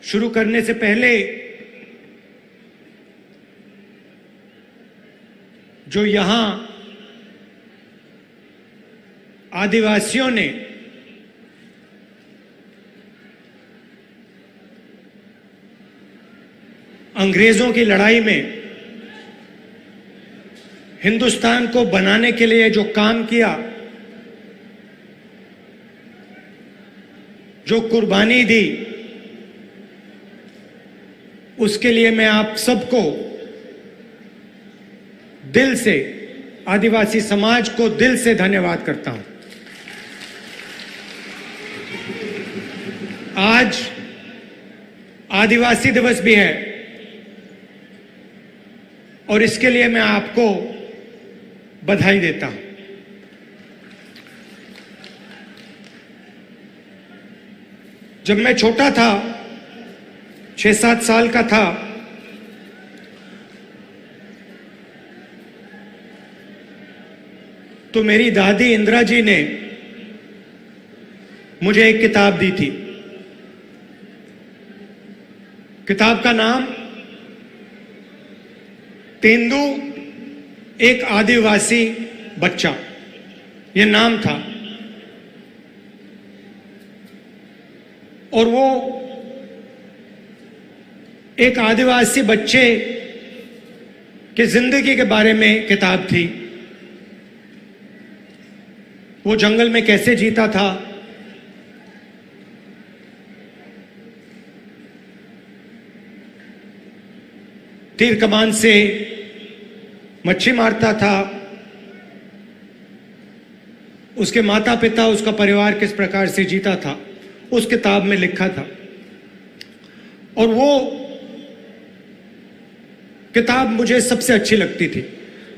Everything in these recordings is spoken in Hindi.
शुरू करने से पहले जो यहां आदिवासियों ने अंग्रेजों की लड़ाई में हिंदुस्तान को बनाने के लिए जो काम किया, जो कुर्बानी दी, उसके लिए मैं आप सबको दिल से, आदिवासी समाज को दिल से धन्यवाद करता हूं। आज आदिवासी दिवस भी है और इसके लिए मैं आपको बधाई देता हूं। जब मैं छोटा था, 6-7 साल का था, तो मेरी दादी इंदिरा जी ने मुझे एक किताब दी थी। किताब का नाम तेंदू एक आदिवासी बच्चा, यह नाम था। और वो एक आदिवासी बच्चे की जिंदगी के बारे में किताब थी। वो जंगल में कैसे जीता था, तीर कमान से मच्छी मारता था, उसके माता पिता, उसका परिवार किस प्रकार से जीता था, उस किताब में लिखा था। और वो किताब मुझे सबसे अच्छी लगती थी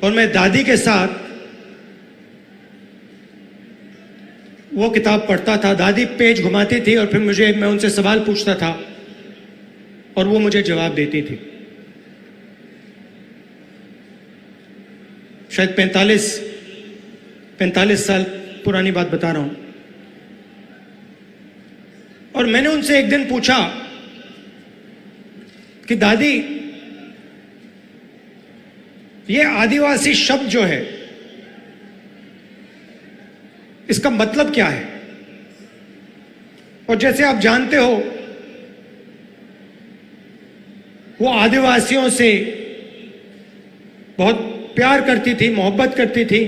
और मैं दादी के साथ वो किताब पढ़ता था। दादी पेज घुमाती थी और फिर मैं उनसे सवाल पूछता था और वो मुझे जवाब देती थी। शायद 45 साल पुरानी बात बता रहा हूं। और मैंने उनसे एक दिन पूछा कि दादी, ये आदिवासी शब्द जो है, इसका मतलब क्या है? और जैसे आप जानते हो, वो आदिवासियों से बहुत प्यार करती थी, मोहब्बत करती थी।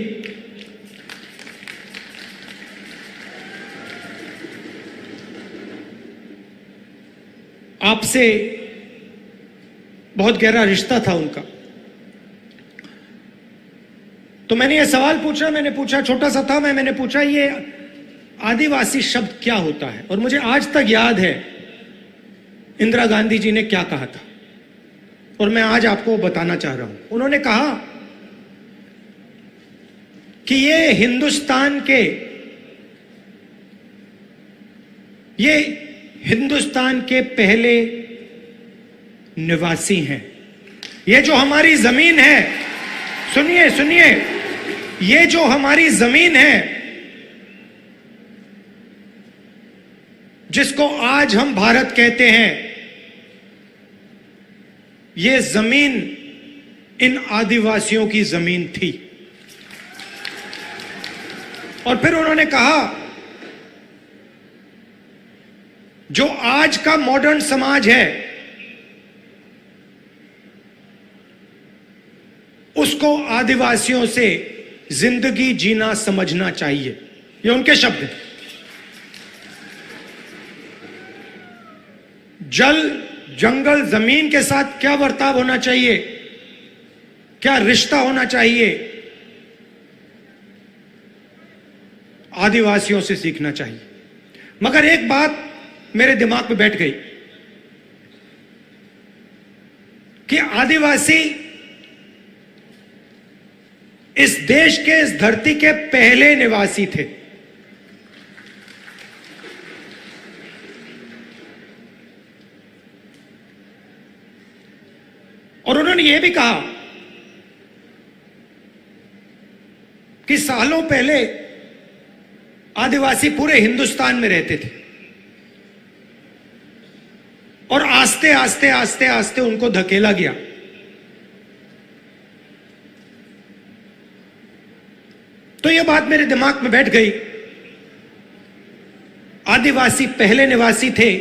आपसे बहुत गहरा रिश्ता था उनका। तो मैंने ये सवाल पूछा, छोटा सा था मैंने पूछा, ये आदिवासी शब्द क्या होता है? और मुझे आज तक याद है इंदिरा गांधी जी ने क्या कहा था, और मैं आज आपको बताना चाह रहा हूं। उन्होंने कहा कि ये हिंदुस्तान के पहले निवासी हैं। ये जो हमारी जमीन है, सुनिए, ये जो हमारी जमीन है, जिसको आज हम भारत कहते हैं, ये जमीन इन आदिवासियों की जमीन थी। और फिर उन्होंने कहा, जो आज का मॉडर्न समाज है, उसको आदिवासियों से जिंदगी जीना समझना चाहिए। ये उनके शब्द हैं। जल, जंगल, जमीन के साथ क्या बर्ताव होना चाहिए, क्या रिश्ता होना चाहिए, आदिवासियों से सीखना चाहिए। मगर एक बात मेरे दिमाग में बैठ गई कि आदिवासी इस देश के, इस धरती के पहले निवासी थे। और उन्होंने यह भी कहा कि सालों पहले आदिवासी पूरे हिंदुस्तान में रहते थे और आस्ते आस्ते आस्ते आस्ते उनको धकेला गया। तो यह बात मेरे दिमाग में बैठ गई, आदिवासी पहले निवासी थे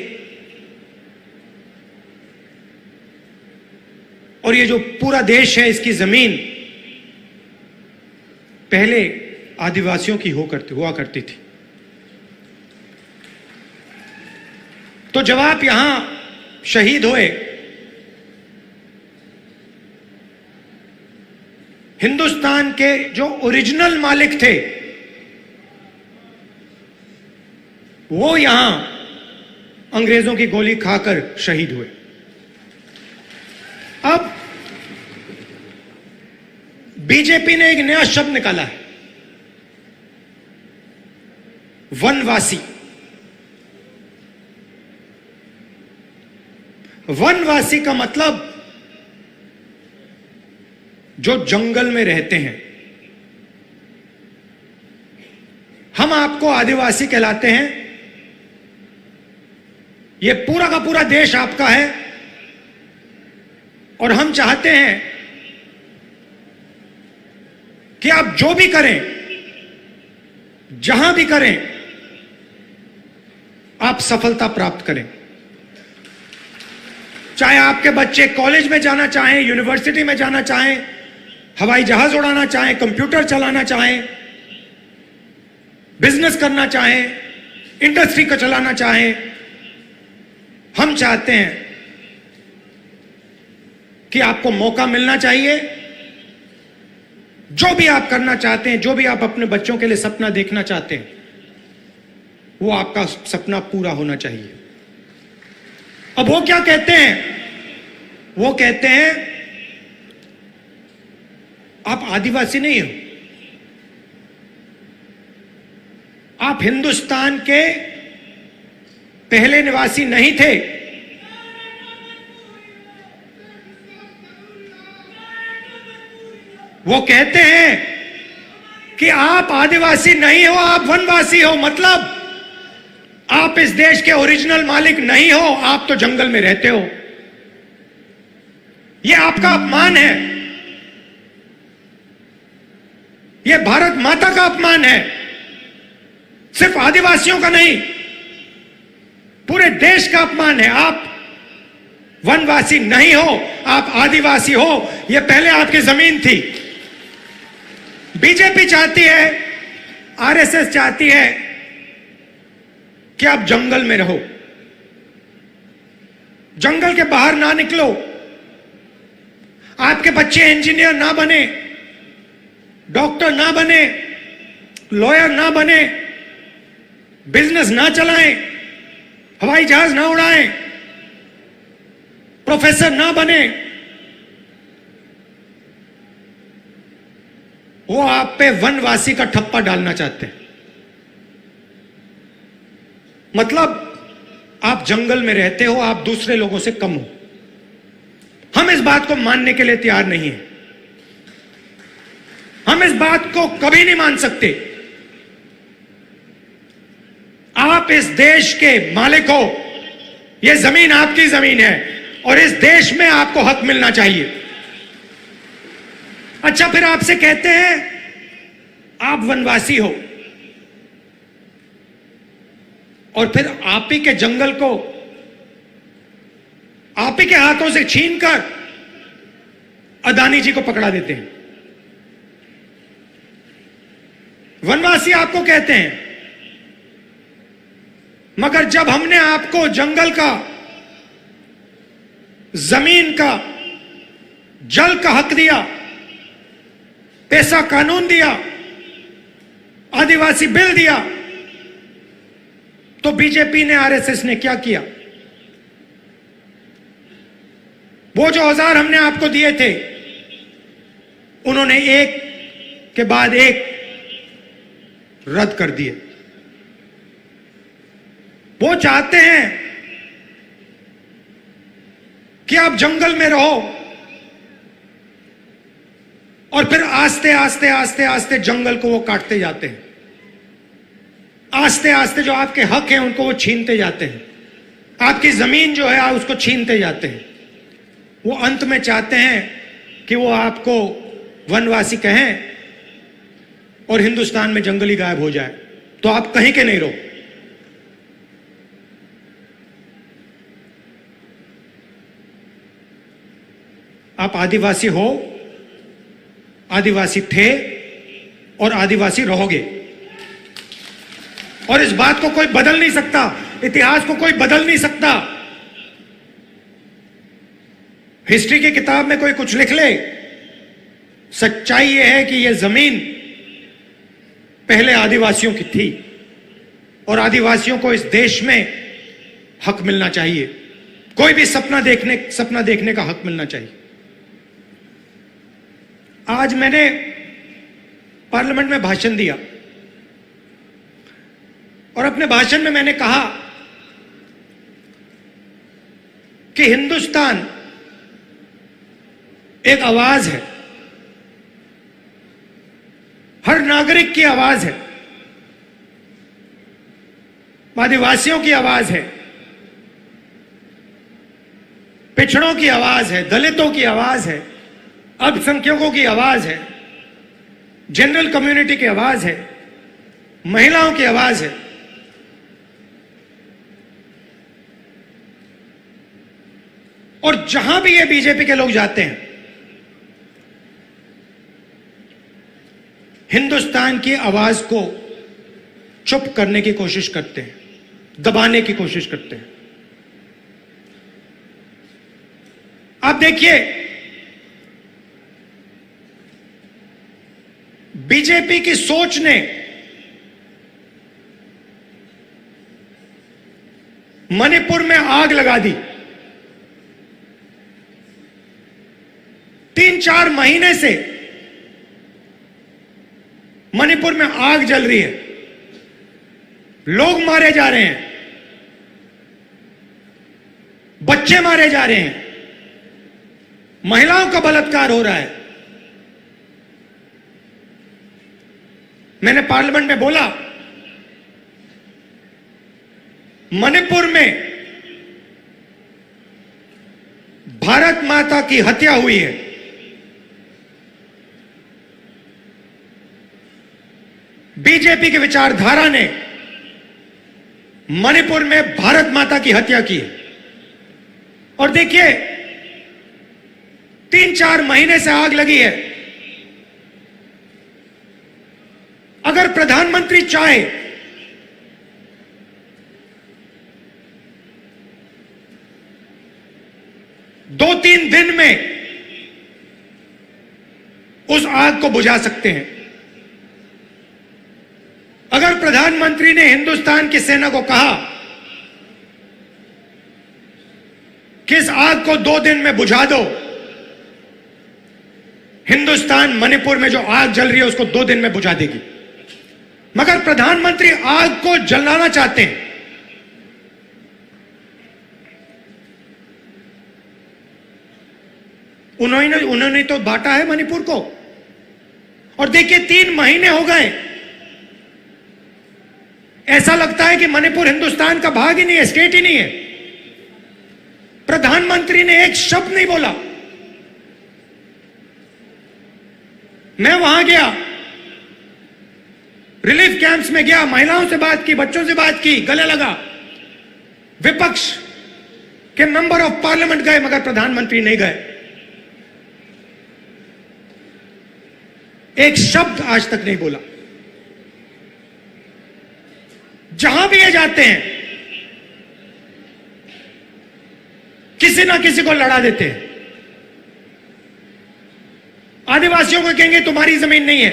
और ये जो पूरा देश है इसकी जमीन पहले आदिवासियों की हुआ करती थी। तो जब आप यहां शहीद हुए, हिंदुस्तान के जो ओरिजिनल मालिक थे वो यहां अंग्रेजों की गोली खाकर शहीद हुए। अब बीजेपी ने एक नया शब्द निकाला है, वनवासी। वनवासी का मतलब जो जंगल में रहते हैं। हम आपको आदिवासी कहलाते हैं, यह पूरा का पूरा देश आपका है और हम चाहते हैं कि आप जो भी करें, जहां भी करें, आप सफलता प्राप्त करें। चाहे आपके बच्चे कॉलेज में जाना चाहें, यूनिवर्सिटी में जाना चाहें, हवाई जहाज उड़ाना चाहें, कंप्यूटर चलाना चाहें, बिजनेस करना चाहें, इंडस्ट्री को चलाना चाहें, हम चाहते हैं कि आपको मौका मिलना चाहिए। जो भी आप करना चाहते हैं, जो भी आप अपने बच्चों के लिए सपना देखना चाहते हैं, वो आपका सपना पूरा होना चाहिए। अब वो क्या कहते हैं? वो कहते हैं आप आदिवासी नहीं हो, आप हिंदुस्तान के पहले निवासी नहीं थे। वो कहते हैं कि आप आदिवासी नहीं हो, आप वनवासी हो। मतलब आप इस देश के ओरिजिनल मालिक नहीं हो, आप तो जंगल में रहते हो। यह आपका अपमान है, यह भारत माता का अपमान है। सिर्फ आदिवासियों का नहीं, पूरे देश का अपमान है। आप वनवासी नहीं हो, आप आदिवासी हो। यह पहले आपकी जमीन थी। बीजेपी चाहती है, आरएसएस चाहती है कि आप जंगल में रहो, जंगल के बाहर ना निकलो। आपके बच्चे इंजीनियर ना बने, डॉक्टर ना बने, लॉयर ना बने, बिजनेस ना चलाएं, हवाई जहाज ना उड़ाएं, प्रोफेसर ना बने। वो आप पे वनवासी का ठप्पा डालना चाहते हैं। मतलब आप जंगल में रहते हो, आप दूसरे लोगों से कम हो। हम इस बात को मानने के लिए तैयार नहीं है। हम इस बात को कभी नहीं मान सकते। आप इस देश के मालिक हो, यह जमीन आपकी जमीन है और इस देश में आपको हक मिलना चाहिए। अच्छा, फिर आपसे कहते हैं आप वनवासी हो और फिर आप ही के जंगल को आप ही के हाथों से छीनकर अदानी जी को पकड़ा देते हैं। वनवासी आपको कहते हैं, मगर जब हमने आपको जंगल का, जमीन का, जल का हक दिया, पैसा कानून दिया, आदिवासी बिल दिया, तो बीजेपी ने, आरएसएस ने क्या किया? वो जो औजार हमने आपको दिए थे, उन्होंने एक के बाद एक रद्द कर दिए। वो चाहते हैं कि आप जंगल में रहो और फिर आस्ते आस्ते आस्ते आस्ते जंगल को वो काटते जाते हैं। आस्ते आस्ते जो आपके हक हैं उनको वो छीनते जाते हैं। आपकी जमीन जो है आप उसको छीनते जाते हैं। वो अंत में चाहते हैं कि वो आपको वनवासी कहें और हिंदुस्तान में जंगली गायब हो जाए, तो आप कहीं के नहीं रहो। आप आदिवासी हो, आदिवासी थे और आदिवासी रहोगे, और इस बात को कोई बदल नहीं सकता, इतिहास को कोई बदल नहीं सकता। हिस्ट्री की किताब में कोई कुछ लिख ले, सच्चाई यह है कि यह जमीन पहले आदिवासियों की थी और आदिवासियों को इस देश में हक मिलना चाहिए। कोई भी सपना देखने का हक मिलना चाहिए। आज मैंने पार्लियामेंट में भाषण दिया और अपने भाषण में मैंने कहा कि हिंदुस्तान एक आवाज है, हर नागरिक की आवाज है, आदिवासियों की आवाज है, पिछड़ों की आवाज है, दलितों की आवाज है, अल्पसंख्यकों की आवाज है, जनरल कम्युनिटी की आवाज है, महिलाओं की आवाज है। और जहां भी ये बीजेपी के लोग जाते हैं, हिंदुस्तान की आवाज को चुप करने की कोशिश करते हैं, दबाने की कोशिश करते हैं। आप देखिए, बीजेपी की सोच ने मणिपुर में आग लगा दी। 3-4 महीने से मणिपुर में आग जल रही है, लोग मारे जा रहे हैं, बच्चे मारे जा रहे हैं, महिलाओं का बलात्कार हो रहा है। मैंने पार्लियामेंट में बोला, मणिपुर में भारत माता की हत्या हुई है। बीजेपी की विचारधारा ने मणिपुर में भारत माता की हत्या की है। और देखिए, 3-4 महीने से आग लगी है। अगर प्रधानमंत्री चाहे दो 3 दिन में उस आग को बुझा सकते हैं। अगर प्रधानमंत्री ने हिंदुस्तान की सेना को कहा कि इस आग को 2 दिन में बुझा दो, हिंदुस्तान मणिपुर में जो आग जल रही है उसको 2 दिन में बुझा देगी। मगर प्रधानमंत्री आग को जलाना चाहते हैं। उन्होंने तो बांटा है मणिपुर को। और देखिए, 3 महीने हो गए, ऐसा लगता है कि मणिपुर हिंदुस्तान का भाग ही नहीं है, स्टेट ही नहीं है। प्रधानमंत्री ने एक शब्द नहीं बोला। मैं वहां गया, रिलीफ कैंप्स में गया, महिलाओं से बात की, बच्चों से बात की, गले लगा। विपक्ष के मेंबर ऑफ पार्लियामेंट गए, मगर प्रधानमंत्री नहीं गए। एक शब्द आज तक नहीं बोला। जहां भी ये जाते हैं, किसी ना किसी को लड़ा देते हैं। आदिवासियों को कहेंगे तुम्हारी जमीन नहीं है,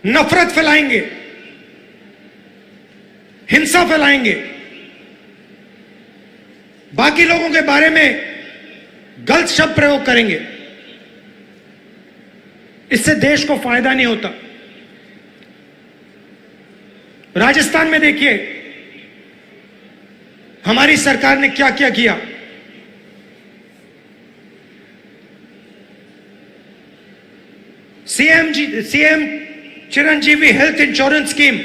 नफरत फैलाएंगे, हिंसा फैलाएंगे, बाकी लोगों के बारे में गलत शब्द प्रयोग करेंगे। इससे देश को फायदा नहीं होता। राजस्थान में देखिए, हमारी सरकार ने क्या क्या किया। CM Chiranjeevi health insurance scheme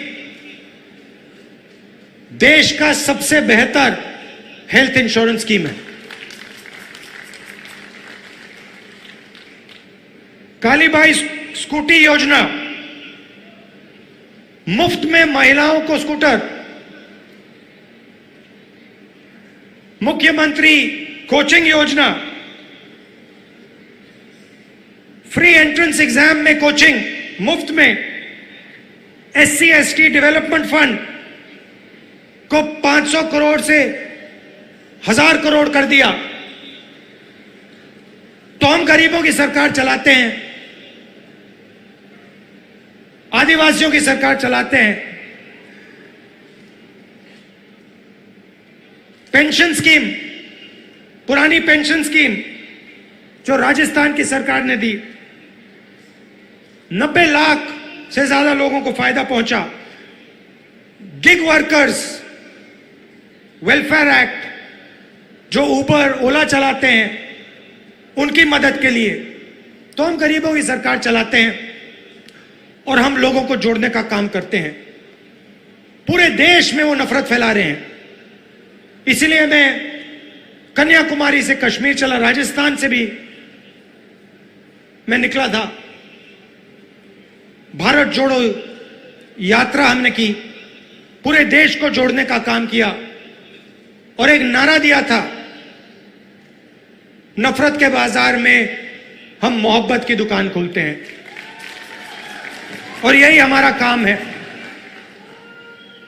देश का सबसे बेहतर हेल्थ इंश्योरेंस स्कीम है। कालीबाई स्कूटी योजना, मुफ्त में महिलाओं को स्कूटर। मुख्यमंत्री कोचिंग योजना, फ्री एंट्रेंस एग्जाम में कोचिंग मुफ्त में। SC ST डेवलपमेंट फंड को 500 करोड़ से 1000 करोड़ कर दिया। तो हम गरीबों की सरकार चलाते हैं, आदिवासियों की सरकार चलाते हैं। पेंशन स्कीम, पुरानी पेंशन स्कीम जो राजस्थान की सरकार ने दी, 90 लाख से ज्यादा लोगों को फायदा पहुंचा। गिग वर्कर्स वेलफेयर एक्ट, जो उबर ओला चलाते हैं, उनकी मदद के लिए। तो हम गरीबों की सरकार चलाते हैं और हम लोगों को जोड़ने का काम करते हैं। पूरे देश में वो नफरत फैला रहे हैं। इसलिए मैं कन्याकुमारी से कश्मीर चला, राजस्थान से भी मैं निकला था। भारत जोड़ो यात्रा हमने की, पूरे देश को जोड़ने का काम किया और एक नारा दिया था, नफरत के बाजार में हम मोहब्बत की दुकान खोलते हैं। और यही हमारा काम है।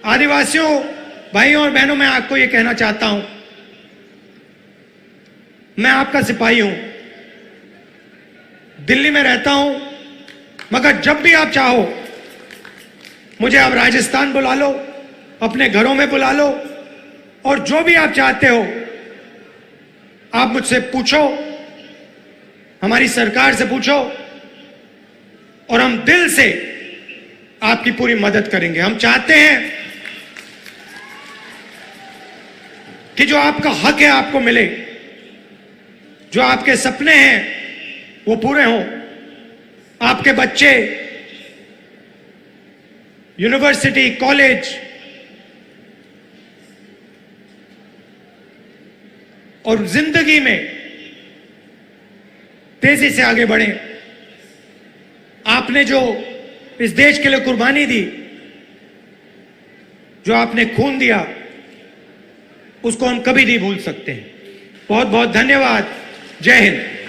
आदिवासियों भाइयों और बहनों, मैं आपको यह कहना चाहता हूं, मैं आपका सिपाही हूं, दिल्ली में रहता हूं, मगर जब भी आप चाहो मुझे आप राजस्थान बुला लो, अपने घरों में बुला लो, और जो भी आप चाहते हो आप मुझसे पूछो, हमारी सरकार से पूछो, और हम दिल से आपकी पूरी मदद करेंगे। हम चाहते हैं कि जो आपका हक है आपको मिले, जो आपके सपने हैं वो पूरे हों, आपके बच्चे यूनिवर्सिटी, कॉलेज और जिंदगी में तेजी से आगे बढ़े। आपने जो इस देश के लिए कुर्बानी दी, जो आपने खून दिया, उसको हम कभी नहीं भूल सकते हैं। बहुत बहुत धन्यवाद। जय हिंद।